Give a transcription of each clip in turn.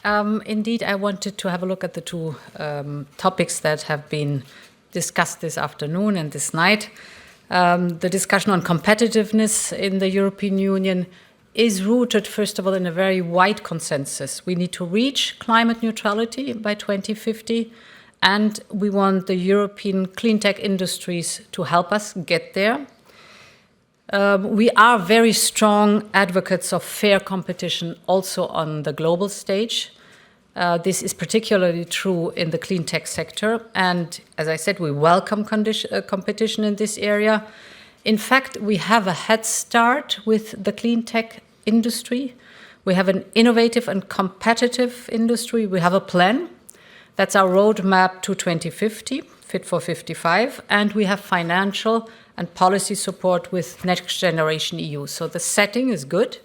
Indeed, I wanted to have a look at the two topics that have been discussed this afternoon and this night. The discussion on competitiveness in the European Union is rooted, first of all, in a very wide consensus. We need to reach climate neutrality by 2050, and we want the European clean tech industries to help us get there. We are very strong advocates of fair competition also on the global stage. This is particularly true in the clean tech sector. And as I said, we welcome competition in this area. In fact, we have a head start with the clean tech industry. We have an innovative and competitive industry. We have a plan. That's our roadmap to 2050, Fit for 55. And we have financial and policy support with NextGenerationEU. So the setting is good.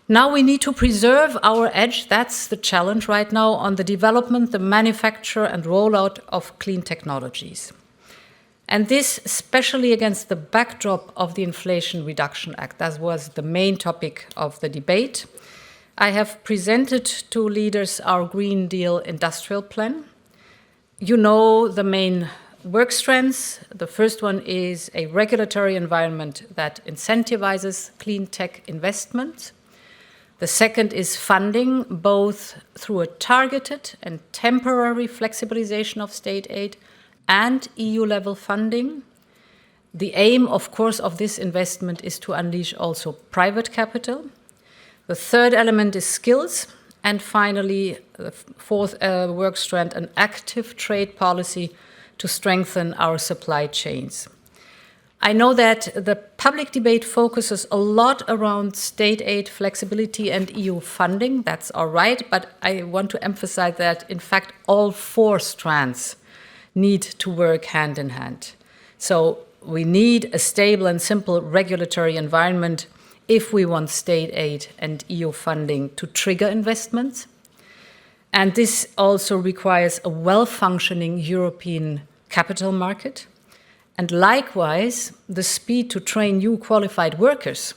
Now we need to preserve our edge. That's the challenge right now on the development, the manufacture and rollout of clean technologies. And this especially against the backdrop of the Inflation Reduction Act. That was the main topic of the debate. I have presented to leaders our Green Deal industrial plan. You know the main work strands. The first one is a regulatory environment that incentivizes clean tech investment. The second is funding, both through a targeted and temporary flexibilisation of state aid and EU-level funding. The aim, of course, of this investment is to unleash also private capital. The third element is skills. And finally, the fourth work strand, an active trade policy to strengthen our supply chains. I know that the public debate focuses a lot around state aid flexibility and EU funding. That's all right, but I want to emphasize that, in fact, all four strands need to work hand in hand. So we need a stable and simple regulatory environment if we want state aid and EU funding to trigger investments. And this also requires a well-functioning European capital market. And likewise, the speed to train new qualified workers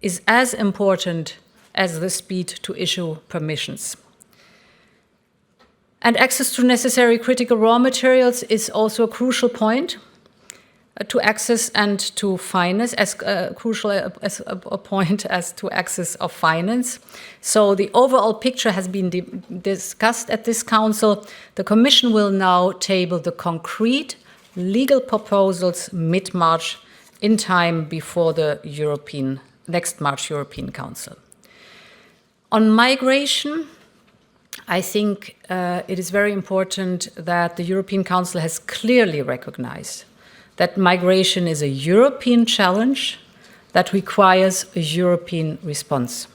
is as important as the speed to issue permissions. And access to necessary critical raw materials is also a crucial point to access and to finance, as crucial as a point as to access of finance. So the overall picture has been discussed at this Council. The Commission will now table the concrete legal proposals mid-March in time before the next March European Council. On migration, I think it is very important that the European Council has clearly recognized that migration is a European challenge that requires a European response.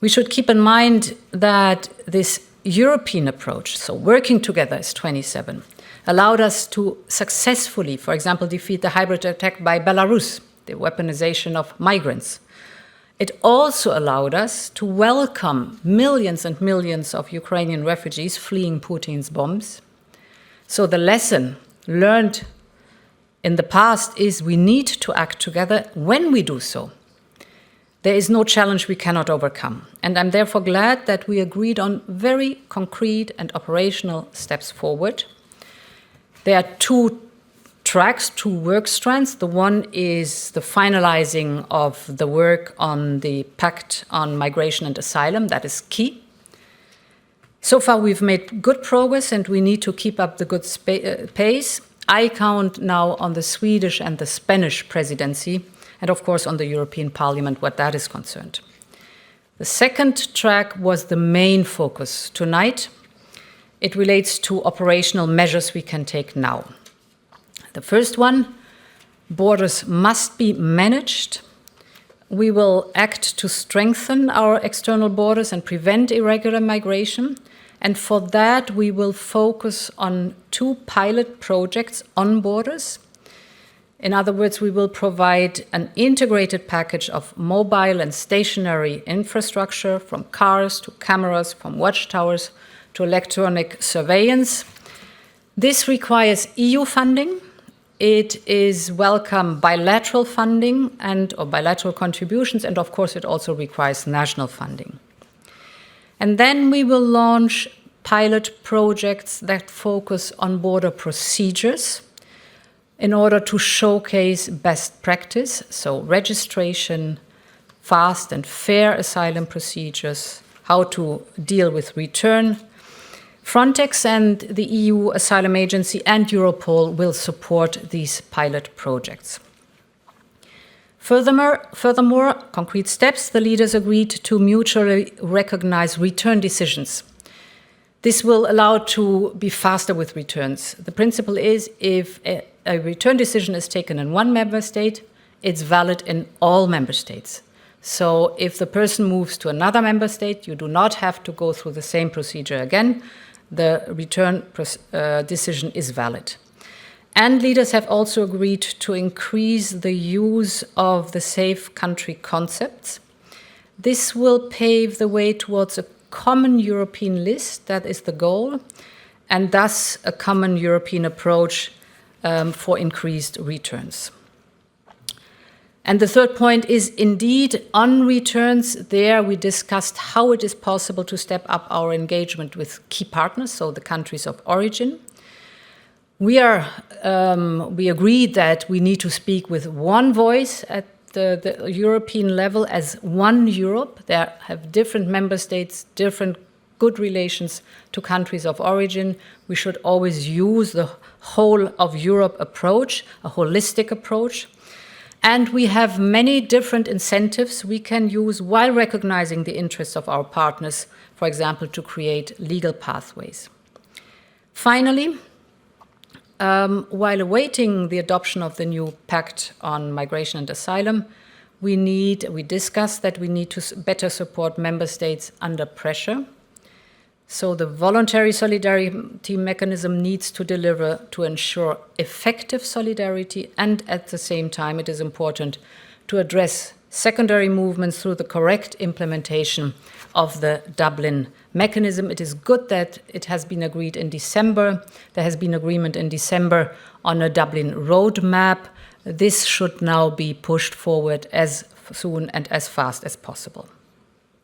We should keep in mind that this European approach, so working together as 27, allowed us to successfully, for example, defeat the hybrid attack by Belarus, the weaponization of migrants. It also allowed us to welcome millions and millions of Ukrainian refugees fleeing Putin's bombs. So the lesson learned in the past is we need to act together. When we do so, there is no challenge we cannot overcome. And I'm therefore glad that we agreed on very concrete and operational steps forward. There are two tracks, two work strands. The one is the finalizing of the work on the Pact on Migration and Asylum. That is key. So far, we've made good progress, and we need to keep up the good pace. I count now on the Swedish and the Spanish presidency, and of course on the European Parliament, what that is concerned. The second track was the main focus tonight. It relates to operational measures we can take now. The first one, borders must be managed. We will act to strengthen our external borders and prevent irregular migration. And for that, we will focus on two pilot projects on borders. In other words, we will provide an integrated package of mobile and stationary infrastructure, from cars to cameras, from watchtowers to electronic surveillance. This requires EU funding. It is welcome bilateral funding or bilateral contributions, and of course it also requires national funding. And then we will launch pilot projects that focus on border procedures in order to showcase best practice, so registration, fast and fair asylum procedures, how to deal with return. Frontex and the EU Asylum Agency and Europol will support these pilot projects. Furthermore, concrete steps, the leaders agreed to mutually recognize return decisions. This will allow to be faster with returns. The principle is if a return decision is taken in one member state, it's valid in all member states. So if the person moves to another member state, you do not have to go through the same procedure again. The return decision is valid. And leaders have also agreed to increase the use of the safe country concepts. This will pave the way towards a common European list, that is the goal, and thus a common European approach for increased returns. And the third point is indeed on returns. There we discussed how it is possible to step up our engagement with key partners, so the countries of origin. We agreed that we need to speak with one voice at the European level as one Europe. There have different member states, different good relations to countries of origin. We should always use the whole of Europe approach, a holistic approach. And we have many different incentives we can use while recognizing the interests of our partners, for example, to create legal pathways. Finally, while awaiting the adoption of the new pact on migration and asylum, we discussed that we need to better support member states under pressure. So the voluntary solidarity mechanism needs to deliver to ensure effective solidarity, and at the same time it is important to address secondary movements through the correct implementation of the Dublin mechanism. It is good that it has been agreed in December. There has been agreement in December on a Dublin roadmap. This should now be pushed forward as soon and as fast as possible.